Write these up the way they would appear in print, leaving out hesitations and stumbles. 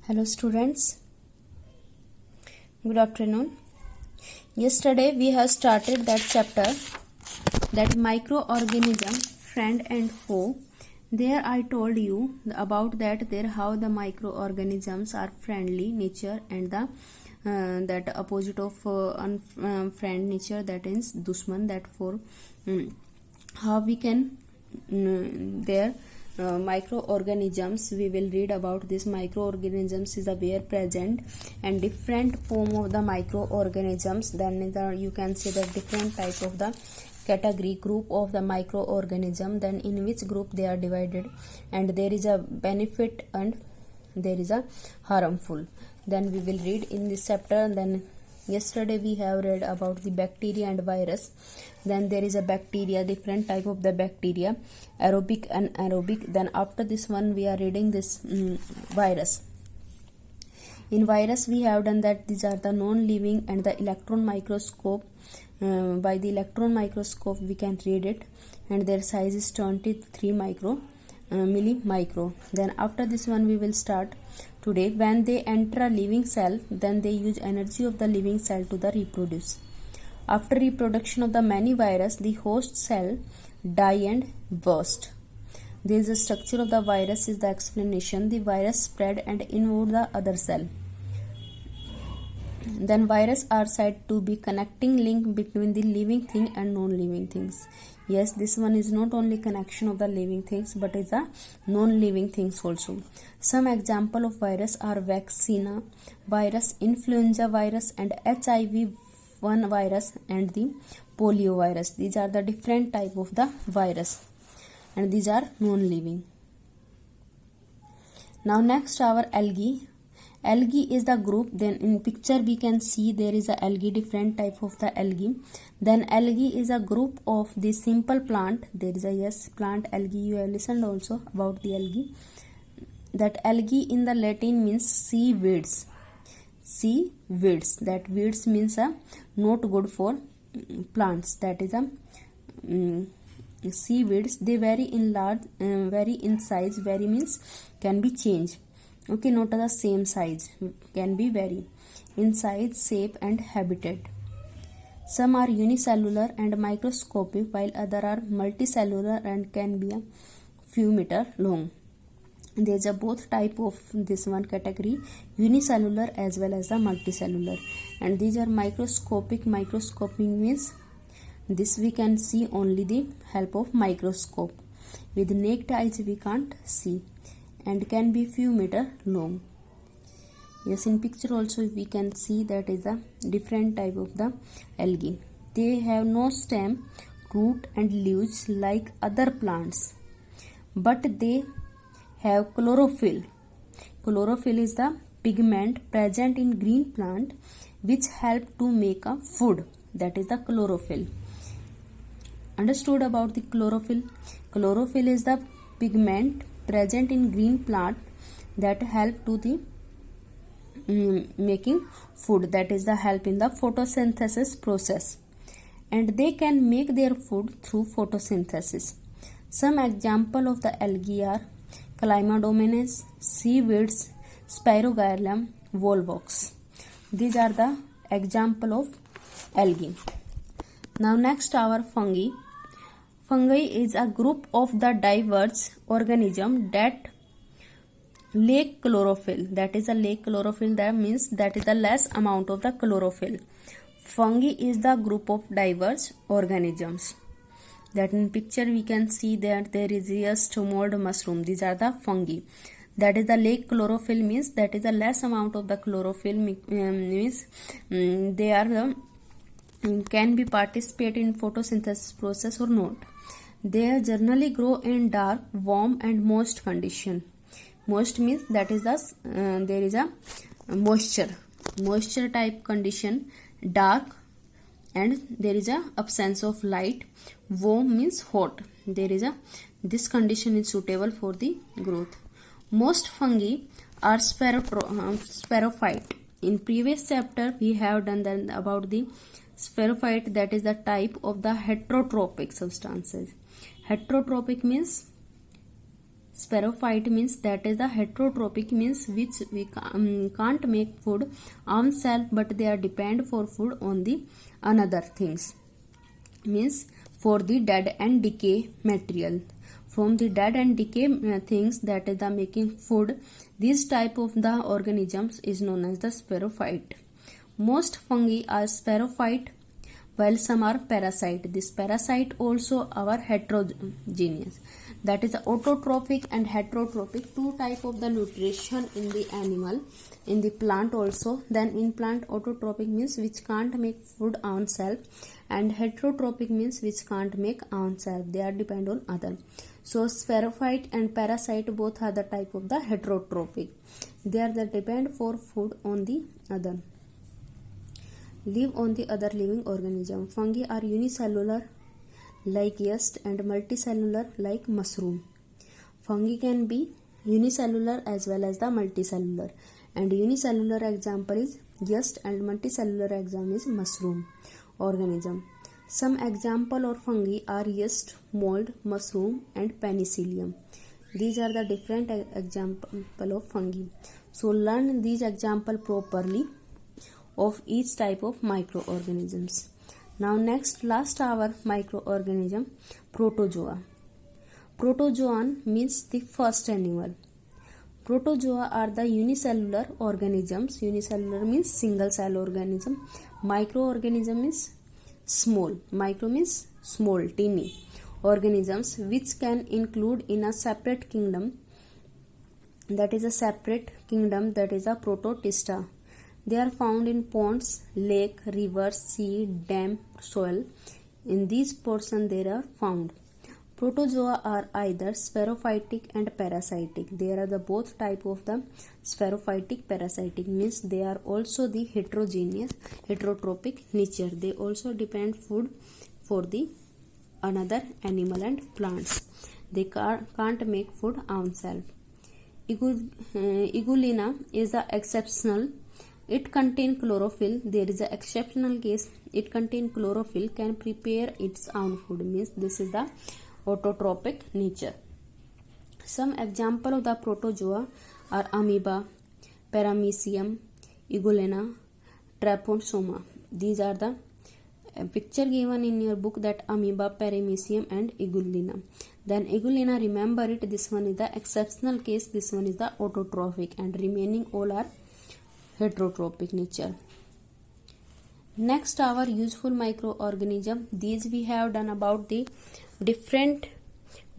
Hello students, good afternoon. Yesterday we have started that chapter, that microorganism friend and foe. There I told you about that there how the microorganisms are friendly nature and the that opposite of unfriend nature, that is dushman. That for how we can their microorganisms, we will read about this. Microorganisms is a where present and different form of the microorganisms. Then you can see the different type of the category group of the microorganism, then in which group they are divided, and there is a benefit and there is a harmful. Then we will read in this chapter. Then yesterday we have read about the bacteria and virus. Then there is a bacteria, different type of the bacteria, aerobic and anaerobic. Then after this one we are reading this virus. In virus we have done that these are the non-living and the electron microscope. By the electron microscope we can read it, and their size is 23 millimicro. Then after this one we will start today. When they enter a living cell, then they use energy of the living cell to the reproduce. After reproduction of the many virus, the host cell die and burst. There is a structure of the virus is the explanation. The virus spread and invade the other cell. Then virus are said to be connecting link between the living thing and non-living things. Yes, this one is not only connection of the living things, but is a non-living things also. Some example of virus are vaccinia virus, influenza virus, and HIV-1 virus, and the polio virus. These are the different type of the virus, and these are non-living. Now next our algae. Algae is the group. Then in picture we can see there is a algae, different type of the algae. Then algae is a group of the simple plant. There is a plant algae. You have listened also about the algae. That algae in the Latin means seaweeds. Seaweeds. That weeds means not good for plants. That is seaweeds. They vary in large, vary in size. Vary means can be changed. Okay, not the same size, can be vary in size, shape and habitat. Some are unicellular and microscopic, while other are multicellular and can be a few meter long. There is a both type of this one category, unicellular as well as the multicellular, and these are microscopic. Microscopic means this we can see only the help of microscope. With naked eyes we can't see, and can be few meter long. Yes, in picture also we can see that is a different type of the algae. They have no stem, root and leaves like other plants, but they have chlorophyll. Chlorophyll is the pigment present in green plant which help to make a food. That is the chlorophyll. Understood about the chlorophyll? Chlorophyll is the pigment present in green plant that help to the making food. That is the help in the photosynthesis process, and they can make their food through photosynthesis. Some example of the algae are Chlamydomonas, seaweeds, Spirogyrum, volvox. These are the example of algae. Now next our fungi. Fungi is a group of the diverse organism that lack chlorophyll. That is a lack chlorophyll. That means that is the less amount of the chlorophyll. Fungi is the group of diverse organisms. That in picture we can see that there is a stomod mushroom. These are the fungi. That is the lack chlorophyll means that is the less amount of the chlorophyll means they are the can be participate in photosynthesis process or not. They generally grow in dark, warm and moist condition. Moist means that is the there is a moisture type condition, dark and there is a absence of light. Warm means hot. There is a this condition is suitable for the growth. Most fungi are sporophyte. In previous chapter we have done that about the sporophyte, that is the type of the heterotrophic substances. Heterotrophic means Sporophyte means that is the heterotrophic, means which we can't make food ourselves, but they are depend for food on the another things, means for the dead and decay material. From the dead and decay things, that is the making food, this type of the organisms is known as the sporophyte. Most fungi are sporophyte, while some are parasite. This parasite also are heterogeneous, that is autotrophic and heterotrophic, two type of the nutrition in the animal, in the plant also. Then in plant, autotrophic means which can't make food on self, and heterotrophic means which can't make on self, they are depend on other. So sporophyte and parasite both are the type of the heterotrophic, they are the depend for food on the other, live on the other living organism. Fungi are unicellular like yeast and multicellular like mushroom. Fungi can be unicellular as well as the multicellular, and unicellular example is yeast and multicellular example is mushroom organism. Some example of fungi are yeast, mold, mushroom and penicillium. These are the different example of fungi. So learn these example properly of each type of microorganisms. Now next, last our microorganism, protozoa. Protozoan means the first animal. Protozoa are the unicellular organisms. Unicellular means single cell organism. Microorganism is small. Micro means small, teeny organisms which can include in a separate kingdom, that is a separate kingdom, that is a protista. They are found in ponds, lake, river, sea, dam, soil. In these portions they are found. Protozoa are either sporophytic and parasitic. There are the both type of the sporophytic, parasitic, means they are also the heterogeneous, heterotrophic nature. They also depend food for the another animal and plants. They can't make food ourselves. Igulina is the exceptional. It contains chlorophyll. There is an exceptional case. It contains chlorophyll, can prepare its own food, means this is the autotrophic nature. Some example of the protozoa are amoeba, paramecium, igulina, trypanosoma. These are the picture given in your book, that amoeba, paramecium and igulina. Then igulina, remember it, this one is the exceptional case, this one is the autotrophic, and remaining all are heterotrophic nature. Next, our useful microorganism. These we have done about the different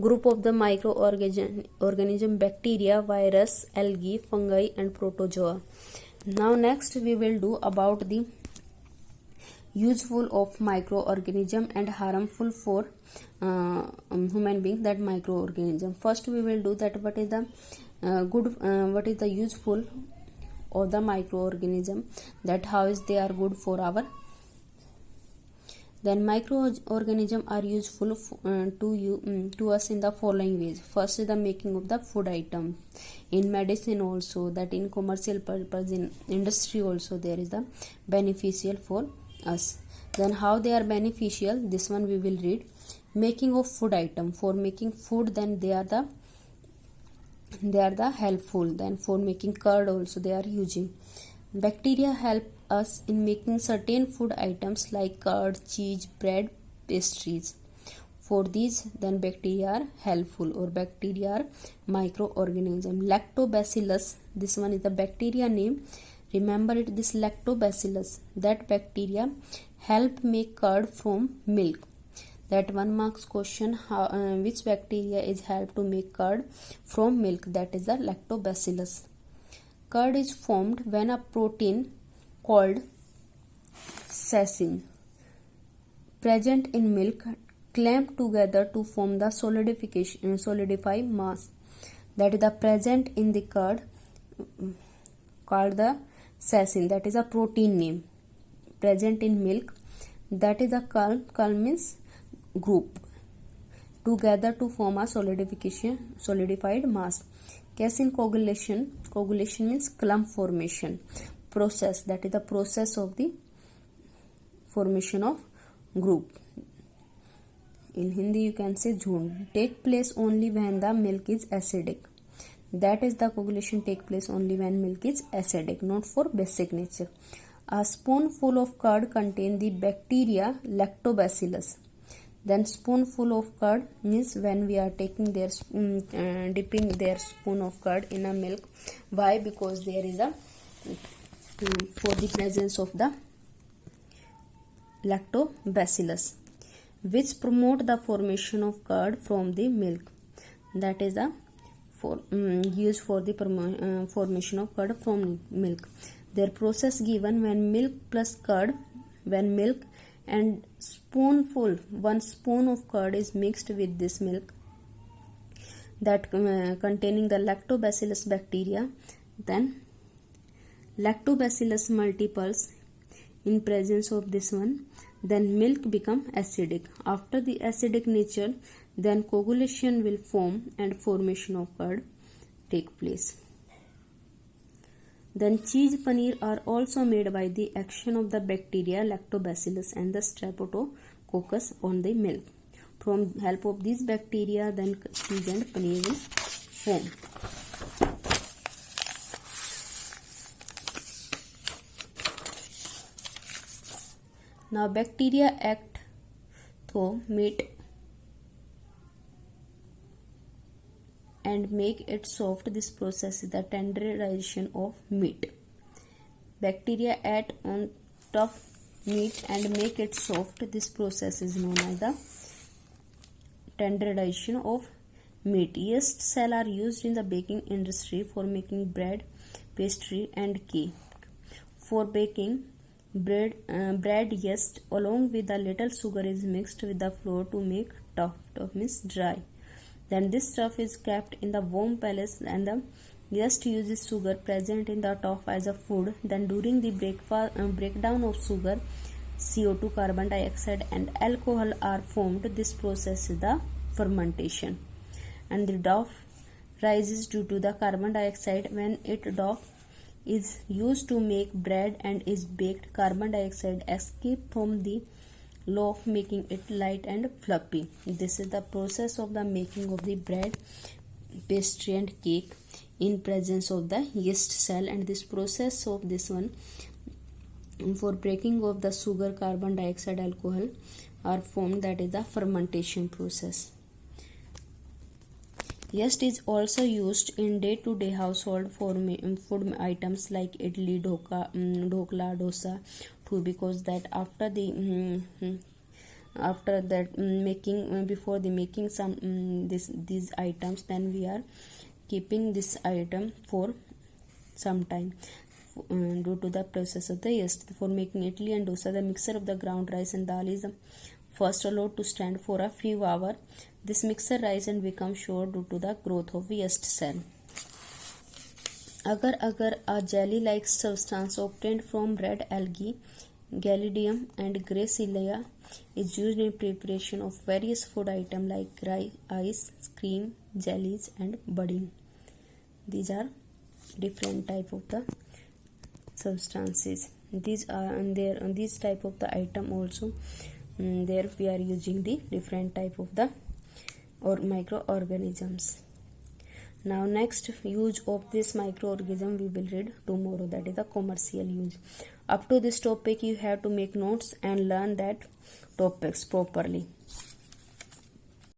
group of the microorganism, bacteria, virus, algae, fungi and protozoa. Now next we will do about the useful of microorganism and harmful for human being, that microorganism. First we will do that what is the what is the useful of the microorganism, that how is they are good for our. Then microorganisms are useful to us in the following ways. First is the making of the food item, in medicine also, that in commercial purpose, in industry also there is the beneficial for us. Then how they are beneficial, this one we will read. Making of food item, for making food, then they are the helpful. Then for making curd also they are using. Bacteria help us in making certain food items like curd, cheese, bread, pastries. For these, then bacteria are helpful, or bacteria are microorganism. Lactobacillus, this one is the bacteria name. Remember it, this lactobacillus, that bacteria help make curd from milk. That 1 marks question, which bacteria is help to make curd from milk, that is the lactobacillus. Curd is formed when a protein called casein present in milk clamp together to form the solidify mass, that is the present in the curd called the casein, that is a protein name, present in milk, that is a curl means group together to form a solidified mass. Casein coagulation means clump formation process, that is the process of the formation of group. in Hindi you can say jhund, take place only when the milk is acidic. That is, the coagulation take place only when milk is acidic, not for basic nature. A spoonful of curd contain the bacteria lactobacillus. Then spoonful of curd means when we are taking their dipping their spoon of curd in a milk. Why? Because there is a for the presence of the lactobacillus, which promote the formation of curd from the milk. That is a used for the formation of curd from milk. Their process given when milk plus curd, when milk and one spoon of curd is mixed with this milk that containing the lactobacillus bacteria, then lactobacillus multiples in presence of this one, then milk become acidic. After the acidic nature, then coagulation will form and formation of curd take place. Then cheese, paneer are also made by the action of the bacteria lactobacillus and the streptococcus on the milk. From help of these bacteria, then cheese and paneer will form. Now bacteria act through meat and make it soft. This process is the tenderization of meat. Bacteria act on tough meat and make it soft. This process is known as the tenderization of meat. Yeast cells are used in the baking industry for making bread, pastry and cake. For baking bread yeast along with a little sugar is mixed with the flour to make tough means dry. Then this stuff is kept in the warm place and the yeast uses sugar present in the tough as a food. Then during the breakdown of sugar, CO2, carbon dioxide and alcohol are formed. This process is the fermentation. And the dough rises due to the carbon dioxide. When dough is used to make bread and is baked, carbon dioxide escapes from the loaf, making it light and fluffy. This is the process of the making of the bread, pastry and cake in presence of the yeast cell. And this process of this one for breaking of the sugar, carbon dioxide, alcohol are formed, that is the fermentation process. Yeast is also used in day-to-day household for food items like idli, dhokla, dosa too, because that after that making before the making some these items, then we are keeping this item for some time due to the process of the yeast. For making idli and dosa, the mixture of the ground rice and dal is first allowed to stand for a few hours. This mixture rise and become sour due to the growth of yeast cell. Agar a jelly-like substance obtained from red algae, Gelidium and Gracilia is used in preparation of various food items like ice cream, jellies and pudding. These are different type of the substances. These are and there these type of the item also. There we are using the different type of the microorganisms. Now next use of this microorganism we will read tomorrow, that is the commercial use. Up to this topic you have to make notes and learn that topics properly.